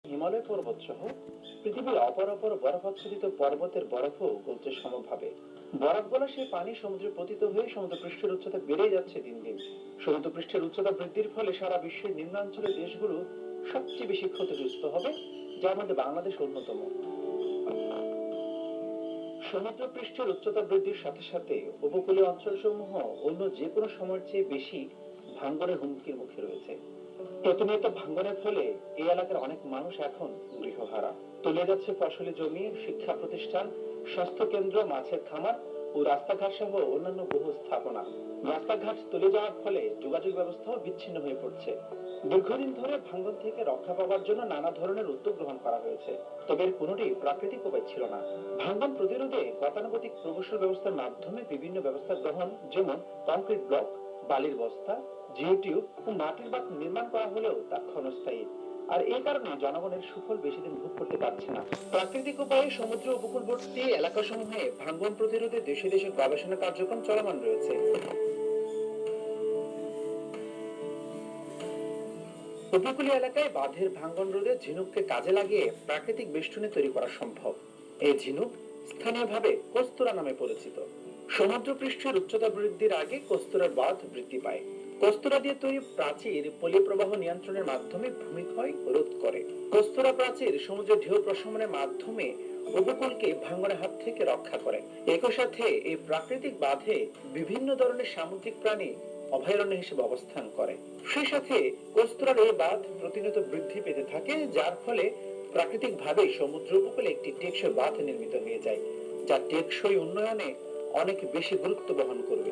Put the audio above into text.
হিমালয় পর্বত সহ পৃথিবীর অপর অপর বরফাচ্ছাদিত পর্বতের বরফও গলছে সমভাবে। বরফ গলা সেই পানি সমুদ্রে পতিত হয়ে সমুদ্র পৃষ্ঠের উচ্চতা বেড়ে যাচ্ছে দিন দিন। সমুদ্র পৃষ্ঠের উচ্চতা বৃদ্ধির ফলে সারা বিশ্বের নিম্নাঞ্চলের দেশগুলো সবচেয়ে বেশি ক্ষতিগ্রস্ত হবে, যার মধ্যে বাংলাদেশ অন্যতম। সমুদ্র পৃষ্ঠের উচ্চতা বৃদ্ধির সাথে সাথে উপকূলীয় অঞ্চলসমূহ অন্য যে কোনো সময়ের চেয়ে বেশি ভাঙ্গনের হুমকির মুখে রয়েছে। প্রতিনিয়ত ভাঙ্গনের ফলে এই এলাকার অনেক মানুষ এখন গৃহহারা। তলিয়ে যাচ্ছে ফসলি জমি, শিক্ষা প্রতিষ্ঠান, স্বাস্থ্য কেন্দ্র, মাছের খামার ও রাস্তাঘাট সহ অন্যান্য বহু স্থাপনা। রাস্তাঘাট তলিয়ে যাওয়ার ফলে যোগাযোগ ব্যবস্থাও বিচ্ছিন্ন হয়ে পড়ছে। দীর্ঘদিন ধরে ভাঙ্গন থেকে রক্ষা পাওয়ার জন্য নানা ধরনের উদ্যোগ গ্রহণ করা হয়েছে, তবে এর কোনোটি প্রাকৃতিক উপায় ছিল না। ভাঙ্গন প্রতিরোধে গতানুগতিক প্রকৌশল ব্যবস্থার মাধ্যমে বিভিন্ন ব্যবস্থা গ্রহণ, যেমন কংক্রিট ব্লক, বালির বস্তা, জিওটিউব ও মাটির বাঁধ নির্মাণ করা হলেও তা ক্ষণস্থায়ী। আর এই কারণে জনগণের সুফল বেশি দিন ভোগ করতে পারছে না। প্রাকৃতিক উপায়ে সমুদ্র উপকূলবর্তী এলাকাসমূহে ভাঙ্গন প্রতিরোধে দেশে দেশে গবেষণা কার্যক্রম চলমান রয়েছে। উপকূলীয় এলাকায় বাঁধের ভাঙ্গন রোধে ঝিনুককে কাজে লাগিয়ে প্রাকৃতিক বেষ্টনী তৈরি করা সম্ভব। এই ঝিনুক স্থানীয়ভাবে কস্তুরা নামে পরিচিত। সমুদ্র পৃষ্ঠের উচ্চতা বৃদ্ধির আগে কস্তুরার বাঁধ বৃদ্ধি পায়। কস্তুরা দিয়ে তৈরি প্রাচীর পলিপ্রবাহ নিয়ন্ত্রণের মাধ্যমে ভূমিক্ষয় রোধ করে। কস্তুরা প্রাচীর সমুদ্রের ঢেউ প্রশমনের মাধ্যমে উপকূলকে ভাঙ্গনের হাত থেকে রক্ষা করে। একই সাথে এই প্রাকৃতিক বাঁধে বিভিন্ন ধরনের সামুদ্রিক প্রাণী অভয়ারণ্য হিসেবে অবস্থান করে। সেই সাথে কস্তুরার এই বাঁধ প্রতিনিয়ত বৃদ্ধি পেতে থাকে, যার ফলে প্রাকৃতিকভাবে সমুদ্র উপকূলে একটি টেকসই বাঁধ নির্মিত হয়ে যায়, যা টেকসই উন্নয়নে অনেক বেশি গুরুত্ব বহন করবে।